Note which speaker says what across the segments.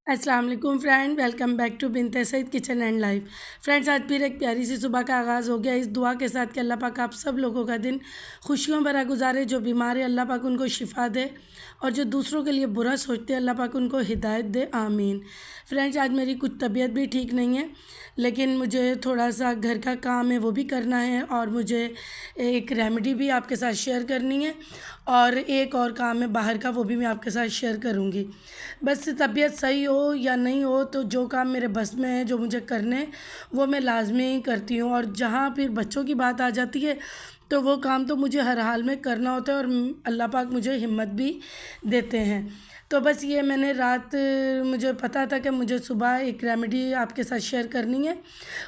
Speaker 1: अस्सलाम वालेकुम friend, welcome back to Binte Saeed kitchen and life. Friends, आज फिर एक प्यारी सी सुबह का आगाज़ हो गया इस दुआ के साथ कि अल्लाह पाक आप सब लोगों का दिन खुशियों भरा गुजारे। जो बीमार है अल्लाह पाक उनको शिफा दे, और जो दूसरों के लिए बुरा सोचते हैं अल्लाह पाक उनको हिदायत दे, आमीन। फ्रेंड्स, आज मेरी कुछ तबीयत भी ठीक नहीं है, लेकिन मुझे थोड़ा सा घर का काम है वो भी करना है, और मुझे एक रेमेडी भी आपके साथ शेयर करनी है, और एक और काम है बाहर का, वो भी मैं आपके साथ शेयर करूँगी। बस तबीयत सही हो या नहीं हो, तो जो काम मेरे बस में है, जो मुझे करने हैं, वो मैं लाजमी करती हूँ। और जहाँ फिर बच्चों की बात आ जाती है, तो वो काम तो मुझे हर हाल में करना होता है, और अल्लाह पाक मुझे हिम्मत भी देते हैं। तो बस ये मैंने रात मुझे पता था कि मुझे सुबह एक रेमेडी आपके साथ शेयर करनी है।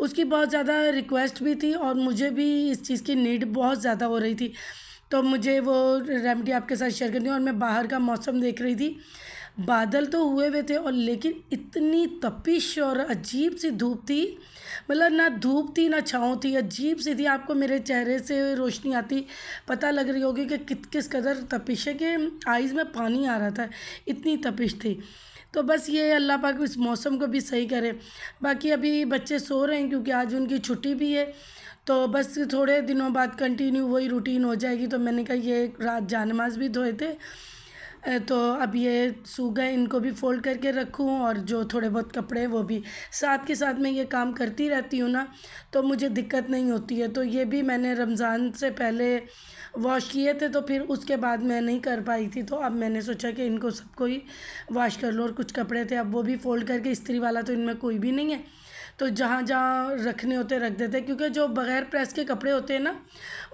Speaker 1: उसकी बहुत ज़्यादा रिक्वेस्ट भी थी, और मुझे भी इस चीज़ की नीड बहुत ज़्यादा हो रही थी, तो मुझे वो रेमेडी आपके साथ शेयर करनी है। और मैं बाहर का मौसम देख रही थी, बादल तो हुए हुए थे, और लेकिन इतनी तपिश और अजीब सी धूप थी। मतलब ना धूप थी ना छाँव थी, अजीब सी थी। आपको मेरे चेहरे से रोशनी आती पता लग रही होगी कि किस कदर तपिश है, कि आइज़ में पानी आ रहा था, इतनी तपिश थी। तो बस ये अल्लाह पाक इस मौसम को भी सही करे। बाकी अभी बच्चे सो रहे हैं क्योंकि आज उनकी छुट्टी भी है, तो बस थोड़े दिनों बाद कंटिन्यू वही रूटीन हो जाएगी। तो मैंने कहा ये रात जानमाज़ भी धोए थे, तो अब ये सूख गए, इनको भी फ़ोल्ड करके रखूँ, और जो थोड़े बहुत कपड़े हैं वो भी साथ के साथ मैं ये काम करती रहती हूँ ना, तो मुझे दिक्कत नहीं होती है। तो ये भी मैंने रमज़ान से पहले वॉश किए थे, तो फिर उसके बाद मैं नहीं कर पाई थी, तो अब मैंने सोचा कि इनको सबको ही वॉश कर लो। और कुछ कपड़े थे, अब वो भी फ़ोल्ड करके, इस्त्री वाला तो इनमें कोई भी नहीं है, तो जहाँ जहाँ रखने होते रख देते हैं। क्योंकि जो बग़ैर प्रेस के कपड़े होते हैं ना,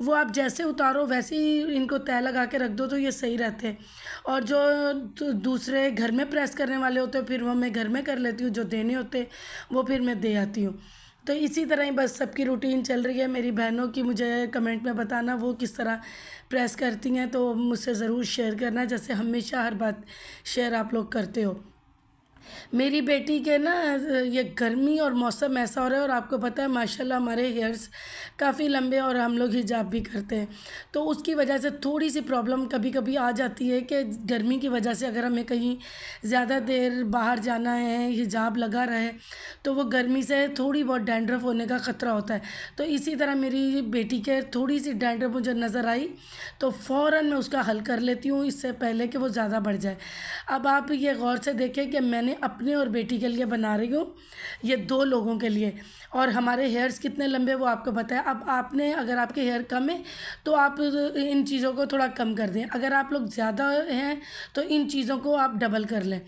Speaker 1: वो आप जैसे उतारो वैसे ही इनको तय लगा के रख दो, तो ये सही रहते हैं। और जो दूसरे घर में प्रेस करने वाले होते हैं, फिर वो मैं घर में कर लेती हूँ, जो देने होते हैं वो फिर मैं दे आती हूँ। तो इसी तरह ही बस सबकी रूटीन चल रही है। मेरी बहनों की मुझे कमेंट में बताना वो किस तरह प्रेस करती हैं, तो मुझसे ज़रूर शेयर करना, जैसे हमेशा हर बात शेयर आप लोग करते हो। मेरी बेटी के ना ये गर्मी और मौसम ऐसा हो रहा है, और आपको पता है माशाल्लाह हमारे हेयर्स काफ़ी लंबे, और हम लोग हिजाब भी करते हैं, तो उसकी वजह से थोड़ी सी प्रॉब्लम कभी कभी आ जाती है कि गर्मी की वजह से अगर हमें कहीं ज़्यादा देर बाहर जाना है, हिजाब लगा रहे, तो वो गर्मी से थोड़ी बहुत डैंड्रफ होने का ख़तरा होता है। तो इसी तरह मेरी बेटी के थोड़ी सी डैंड्रफ मुझे नज़र आई, तो फ़ौरन मैं उसका हल कर लेती हूँ, इससे पहले कि वो ज़्यादा बढ़ जाए। अब आप ये गौर से देखें कि मैंने अपने और बेटी के लिए बना रही हूँ, ये 2 लोगों के लिए। और हमारे हेयर्स कितने लंबे वो आपको पता है। अब आपने, अगर आपके हेयर कम है, तो आप इन चीज़ों को थोड़ा कम कर दें। अगर आप लोग ज़्यादा हैं, तो इन चीज़ों को आप डबल कर लें।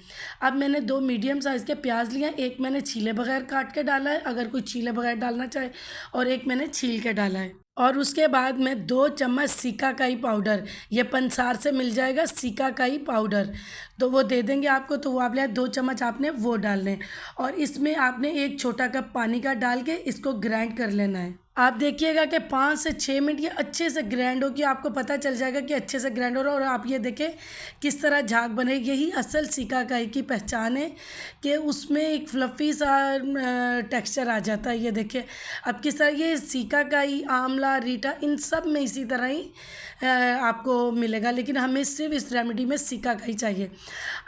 Speaker 1: अब मैंने 2 मीडियम साइज़ के प्याज लिए हैं, एक मैंने छीले बगैर काट के डाला है, अगर कोई छीले बगैर डालना चाहे, और एक मैंने छील के डाला है। और उसके बाद मैं 2 चम्मच सिकाकाई पाउडर, ये पंसार से मिल जाएगा सिकाकाई पाउडर, तो वो दे देंगे आपको, तो वो आप ले 2 चम्मच आपने वो डालने हैं। और इसमें आपने 1 छोटा कप पानी का डाल के इसको ग्राइंड कर लेना है। आप देखिएगा कि 5 से 6 मिनट ये अच्छे से ग्राइंड हो, कि आपको पता चल जाएगा कि अच्छे से ग्राइंड हो रहा है। और आप ये देखें किस तरह झाग बने, यही असल सिकाकाई की पहचान है, कि उसमें एक फ्लफ़ी सा टेक्सचर आ जाता है। ये देखिए अब किस तरह ये सिकाकाई, आंवला, रीठा, इन सब में इसी तरह ही आपको मिलेगा, लेकिन हमें सिर्फ इस रेमेडी में सिकाकाई चाहिए।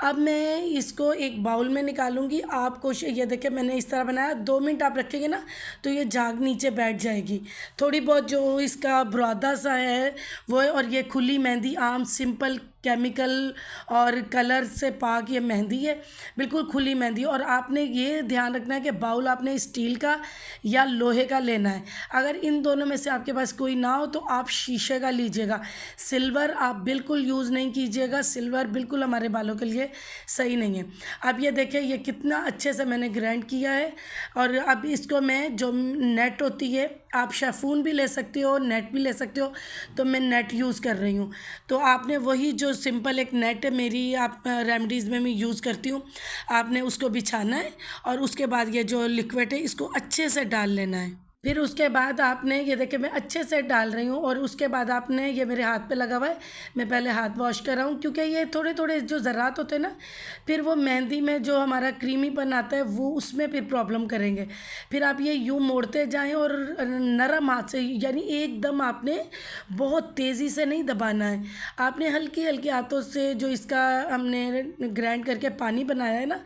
Speaker 1: अब मैं इसको एक बाउल में निकालूंगी। आप कोशिश, ये देखिए मैंने इस तरह बनाया, 2 मिनट आप रखेंगे ना, तो ये झाग नीचे बैठ जाएगी। थोड़ी बहुत जो इसका बुरादा सा है वो है, और ये खुली मेहंदी, आम सिंपल केमिकल और कलर से पाक ये मेहंदी है, बिल्कुल खुली मेहंदी। और आपने ये ध्यान रखना है कि बाउल आपने स्टील का या लोहे का लेना है। अगर इन दोनों में से आपके पास कोई ना हो, तो आप शीशे का लीजिएगा। सिल्वर आप बिल्कुल यूज़ नहीं कीजिएगा, सिल्वर बिल्कुल हमारे बालों के लिए सही नहीं है। अब ये देखिए ये कितना अच्छे से मैंने ग्राइंड किया है। और अब इसको मैं, जो नेट होती है, आप शेफून भी ले सकते हो, नेट भी ले सकते हो, तो मैं नेट यूज़ कर रही हूँ। तो आपने वही जो सिंपल एक नेट है मेरी, आप रेमडीज़ में मैं यूज़ करती हूँ, आपने उसको बिछाना है, और उसके बाद ये जो लिक्विड है इसको अच्छे से डाल लेना है। फिर उसके बाद आपने ये देखिए मैं अच्छे से डाल रही हूँ, और उसके बाद आपने ये मेरे हाथ पे लगा हुआ है, मैं पहले हाथ वॉश कर रहा हूँ, क्योंकि ये थोड़े थोड़े जो ज़रात होते हैं ना, फिर वो मेहंदी में जो हमारा क्रीमीपन आता है वो उसमें फिर प्रॉब्लम करेंगे। फिर आप ये यूँ मोड़ते जाएं, और नरम हाथ से, यानी एकदम आपने बहुत तेज़ी से नहीं दबाना है, आपने हल्की हल्की हाथों से जो इसका हमने ग्राइंड करके पानी बनाया है ना,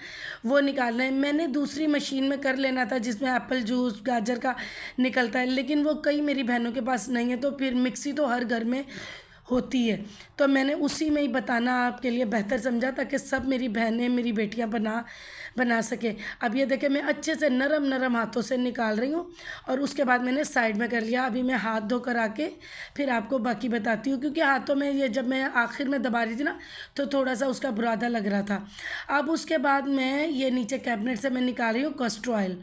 Speaker 1: वो निकालना है। मैंने दूसरी मशीन में कर लेना था जिसमें एप्पल जूस गाजर का निकलता है, लेकिन वो कई मेरी बहनों के पास नहीं है, तो फिर मिक्सी तो हर घर में होती है, तो मैंने उसी में ही बताना आपके लिए बेहतर समझा, ताकि सब मेरी बहनें मेरी बेटियां बना सके। अब ये देखें मैं अच्छे से नरम नरम हाथों से निकाल रही हूँ, और उसके बाद मैंने साइड में कर लिया। अभी मैं हाथ धो कर आके फिर आपको बाकी बताती हूँ, क्योंकि हाथों में ये जब मैं आखिर में दबा रही थी ना, तो थोड़ा सा उसका बुरादा लग रहा था। अब उसके बाद मैं ये नीचे कैबिनेट से मैं निकाल रही हूँ कस्टर ऑयल।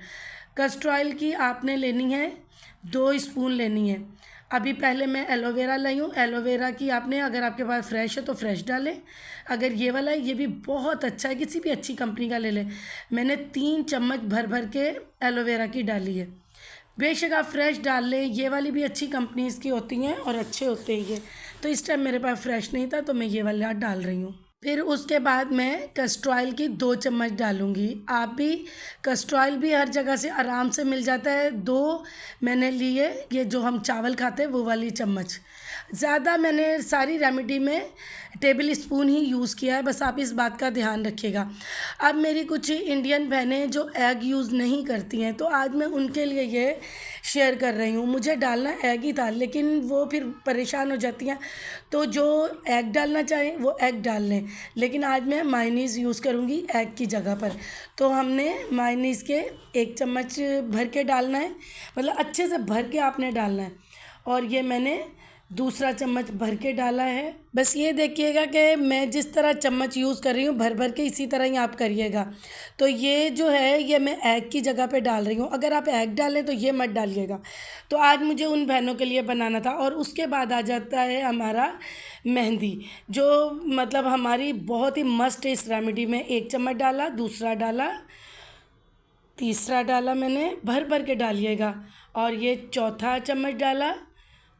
Speaker 1: कस्टर ऑयल की आपने लेनी है 2 स्पून लेनी है। अभी पहले मैं एलोवेरा लाई हूँ, एलोवेरा की आपने, अगर आपके पास फ्रेश है तो फ्रेश डालें, अगर ये वाला है ये भी बहुत अच्छा है, किसी भी अच्छी कंपनी का ले लें। मैंने 3 चम्मच भर भर के एलोवेरा की डाली है। बेशक आप फ्रेश डाल लें, ये वाली भी अच्छी कंपनीज़ की होती हैं और अच्छे होते हैं ये, तो इस टाइम मेरे पास फ्रेश नहीं था तो मैं ये वाला डाल रही हूँ। फिर उसके बाद मैं कस्टर ऑयल की 2 चम्मच डालूँगी। आप भी कस्टर ऑयल भी हर जगह से आराम से मिल जाता है। 2 मैंने लिए, ये जो हम चावल खाते हैं वो वाली चम्मच। ज़्यादा मैंने सारी रेमेडी में टेबल स्पून ही यूज़ किया है, बस आप इस बात का ध्यान रखिएगा। अब मेरी कुछ इंडियन बहनें जो एग यूज़ नहीं करती हैं, तो आज मैं उनके लिए ये शेयर कर रही हूँ। मुझे डालना एग ही था, लेकिन वो फिर परेशान हो जाती हैं, तो जो एग डालना चाहें वो एग डाल लें, लेकिन आज मैं मायोनीज़ यूज़ करूँगी एग की जगह पर। तो हमने मायोनीज़ के 1 चम्मच भर के डालना है, मतलब अच्छे से भर के आपने डालना है, और ये मैंने दूसरा चम्मच भर के डाला है। बस ये देखिएगा कि मैं जिस तरह चम्मच यूज़ कर रही हूँ भर भर के, इसी तरह ही आप करिएगा। तो ये जो है ये मैं एग की जगह पे डाल रही हूँ, अगर आप एग डालें तो ये मत डालिएगा। तो आज मुझे उन बहनों के लिए बनाना था। और उसके बाद आ जाता है हमारा मेहंदी, जो मतलब हमारी बहुत ही मस्त है इस रेमेडी में। 1 चम्मच डाला, दूसरा डाला, तीसरा डाला, मैंने भर भर के डालिएगा, और ये चौथा चम्मच डाला,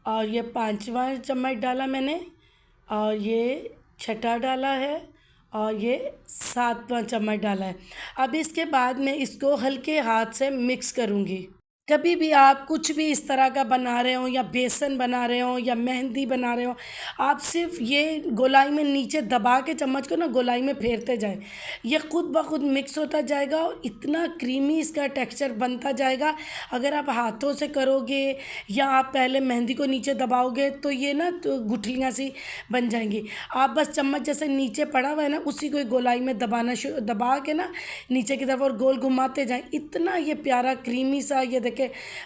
Speaker 1: और ये 5वां चम्मच डाला मैंने, और ये छठा डाला है, और ये 7वां चम्मच डाला है। अब इसके बाद मैं इसको हल्के हाथ से मिक्स करूँगी। कभी भी आप कुछ भी इस तरह का बना रहे हो, या बेसन बना रहे हो, या मेहंदी बना रहे हो, आप सिर्फ ये गोलाई में नीचे दबा के चम्मच को ना गोलाई में फेरते जाए, ये खुद ब खुद मिक्स होता जाएगा, और इतना क्रीमी इसका टेक्सचर बनता जाएगा। अगर आप हाथों से करोगे, या आप पहले मेहंदी को नीचे दबाओगे, तो ये ना तो गुठलियाँ सी बन जाएंगी। आप बस चम्मच जैसे नीचे पड़ा हुआ है ना, उसी को गोलाई में दबा के ना नीचे की तरफ और गोल घुमाते जाएं, इतना ये प्यारा क्रीमी सा ये देखे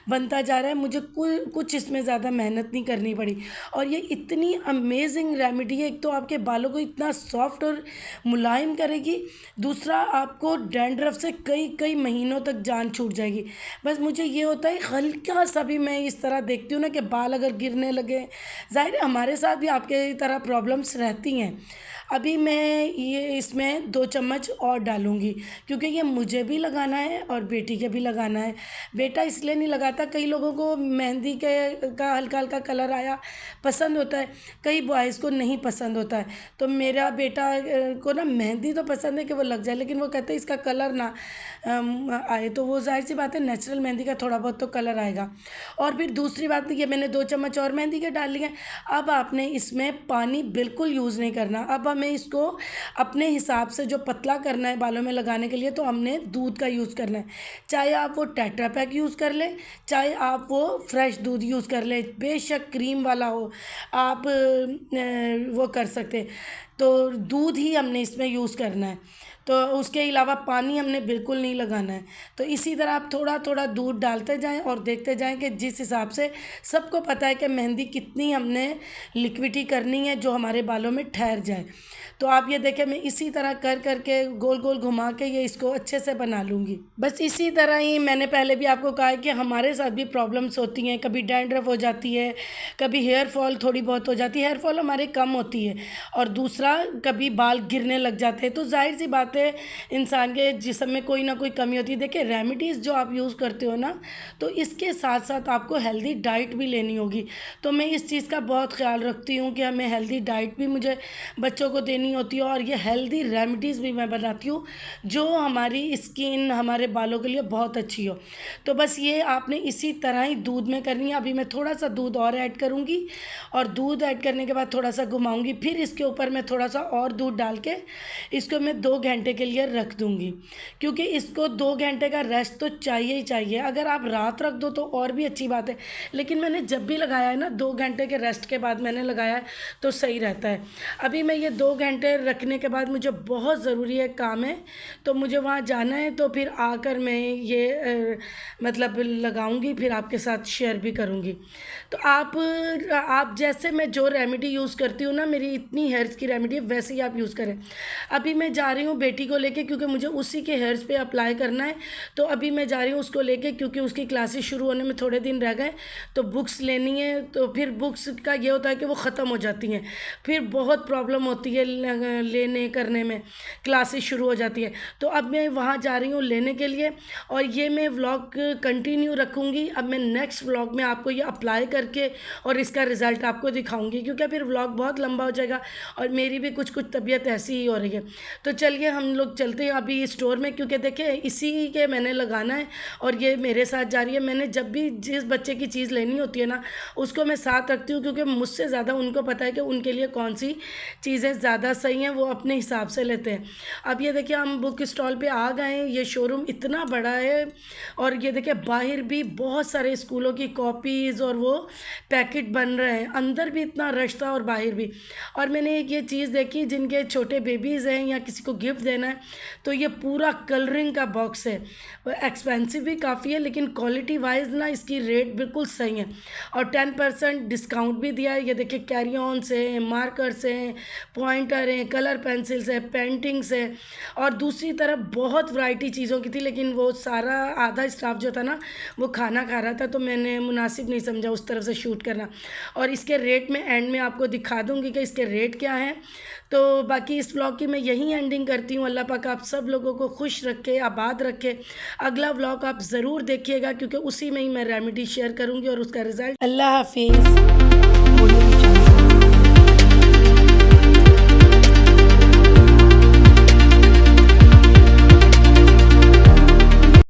Speaker 1: बनता जा रहा है। मुझे कुछ इसमें ज़्यादा मेहनत नहीं करनी पड़ी, और ये इतनी अमेजिंग रेमेडी है। एक तो आपके बालों को इतना सॉफ्ट और मुलायम करेगी, दूसरा आपको डैंड्रफ से कई कई महीनों तक जान छूट जाएगी। बस मुझे ये होता है हल्का सा भी मैं इस तरह देखती हूँ ना कि बाल अगर गिरने लगे, ज़ाहिर है हमारे साथ भी आपके तरह प्रॉब्लम्स रहती हैं। अभी मैं ये इसमें 2 चम्मच और डालूँगी, क्योंकि ये मुझे भी लगाना है और बेटी के भी लगाना है। बेटा इसलिए नहीं लगाता, कई लोगों को मेहंदी के का हल्का हल्का कलर आया पसंद होता है, कई बॉयज़ को नहीं पसंद होता है। तो मेरा बेटा को ना मेहंदी तो पसंद है कि वो लग जाए, लेकिन वो कहते हैं इसका कलर ना आए, तो वो जाहिर सी बात है नेचुरल मेहंदी का थोड़ा बहुत तो कलर आएगा। और फिर दूसरी बात, ये मैंने 2 चम्मच और मेहंदी के डाल लिए। अब आपने इसमें पानी बिल्कुल यूज़ नहीं करना। अब हमें इसको अपने हिसाब से जो पतला करना है बालों में लगाने के लिए, तो हमने दूध का यूज़ करना है। चाहे आप वो टेट्रा पैक यूज़ कर लें, चाहे आप वो फ्रेश दूध यूज़ कर लें, बेशक क्रीम वाला हो, आप वो कर सकते हैं। तो दूध ही हमने इसमें यूज़ करना है, तो उसके अलावा पानी हमने बिल्कुल नहीं लगाना है। तो इसी तरह आप थोड़ा थोड़ा दूध डालते जाएं और देखते जाएं कि जिस हिसाब से सबको पता है कि मेहंदी कितनी हमने लिक्विडी करनी है जो हमारे बालों में ठहर जाए। तो आप ये देखें मैं इसी तरह कर करके गोल गोल घुमा के ये इसको अच्छे से बना लूँगी। बस इसी तरह ही मैंने पहले भी आपको कहा है कि हमारे साथ भी प्रॉब्लम्स होती हैं, कभी डैंड्रफ हो जाती है, कभी हेयर फॉल थोड़ी बहुत हो जाती है। हेयर फॉल हमारे कम होती है, और दूसरा दूसरा कभी बाल गिरने लग जाते हैं, तो ज़ाहिर सी बात है इंसान के जिस्म में कोई ना कोई कमी होती है। देखिए रेमेडीज़ जो आप यूज़ करते हो ना, तो इसके साथ साथ आपको हेल्दी डाइट भी लेनी होगी। तो मैं इस चीज़ का बहुत ख्याल रखती हूँ कि हमें हेल्दी डाइट भी मुझे बच्चों को देनी होती है, और ये हेल्दी रेमेडीज़ भी मैं बनाती हूँ जो हमारी स्किन, हमारे बालों के लिए बहुत अच्छी हो। तो बस ये आपने इसी तरह ही दूध में करनी है। अभी मैं थोड़ा सा दूध और ऐड करूँगी, और दूध ऐड करने के बाद थोड़ा सा घुमाऊँगी, फिर इसके ऊपर मैं थोड़ा सा और दूध डाल के इसको मैं 2 घंटे के लिए रख दूँगी, क्योंकि इसको 2 घंटे का रेस्ट तो चाहिए ही चाहिए। अगर आप रात रख दो तो और भी अच्छी बात है, लेकिन मैंने जब भी लगाया है ना 2 घंटे के रेस्ट के बाद मैंने लगाया है, तो सही रहता है। अभी मैं ये 2 घंटे रखने के बाद मुझे बहुत ज़रूरी है काम है, तो मुझे वहाँ जाना है, तो फिर आकर मैं ये मतलब लगाऊंगी, फिर आपके साथ शेयर भी करूंगी। तो आप जैसे मैं जो रेमेडी यूज़ करती हूँ ना, मेरी इतनी हेयर्स की रेमेडी है, वैसे ही आप यूज़ करें। अभी मैं जा रही हूँ बेटी को लेके, क्योंकि मुझे उसी के हेयर्स पे अप्लाई करना है। तो अभी मैं जा रही हूँ उसको लेके, क्योंकि उसकी क्लासेस शुरू होने में थोड़े दिन रह गए, तो बुक्स लेनी है। तो फिर बुक्स का ये होता है कि वो ख़त्म हो जाती हैं, फिर बहुत प्रॉब्लम होती है लेने करने में, क्लासेस शुरू हो जाती है। तो अब मैं वहाँ जा रही हूँ लेने के लिए, और ये मैं व्लॉग कंटिन्यू रखूँगी। अब मैं नेक्स्ट व्लॉग में आपको ये अप्लाई करके और इसका रिज़ल्ट आपको दिखाऊँगी, क्योंकि फिर व्लॉग बहुत लंबा हो जाएगा, और मेरी भी कुछ तबीयत ऐसी ही हो रही है। तो चलिए हम लोग चलते हैं अभी स्टोर में, क्योंकि देखिए इसी के मैंने लगाना है, और ये मेरे साथ जा रही है। मैंने जब भी जिस बच्चे की चीज़ लेनी होती है ना, उसको मैं साथ रखती हूँ, क्योंकि मुझसे ज़्यादा उनको पता है कि उनके लिए कौन सी चीज़ें ज़्यादा सही हैं, वो अपने हिसाब से लेते हैं। अब ये देखिए हम बुक स्टॉल पे आ गए हैं। ये शोरूम इतना बड़ा है, और ये देखिए बाहर भी बहुत सारे स्कूलों की कॉपीज़ और वो पैकेट बन रहे हैं। अंदर भी इतना रश था और बाहर भी। और मैंने एक ये चीज़ देखी, जिनके छोटे बेबीज़ हैं या किसी को गिफ्ट देना है, तो ये पूरा कलरिंग का बॉक्स है। एक्सपेंसिव भी काफ़ी है, लेकिन क्वालिटी वाइज ना इसकी रेट बिल्कुल सही है, और 10% डिस्काउंट भी दिया है। ये देखिए कैरी ऑन्स हैं, मार्कर्स हैं, पॉइंटर हैं, कलर पेंसिल्स है, पेंटिंग्स है, और दूसरी तरफ बहुत वैरायटी चीज़ों की थी। लेकिन वो सारा आधा स्टाफ जो था ना, वो खाना खा रहा था, तो मैंने मुनासिब नहीं समझा उस तरफ से शूट करना। और इसके रेट में एंड में आपको दिखा दूँगी कि इसके रेट क्या हैं। तो बाकी इस व्लॉग की मैं यहीं एंडिंग करती हूँ। अल्लाह पाक आप सब लोगों को खुश रखे, आबाद रखे। अगला व्लॉग आप ज़रूर देखिएगा, क्योंकि उसी में ही मैं रेमेडी शेयर करूँगी और उसका रिज़ल्ट। अल्लाह हाफिज़।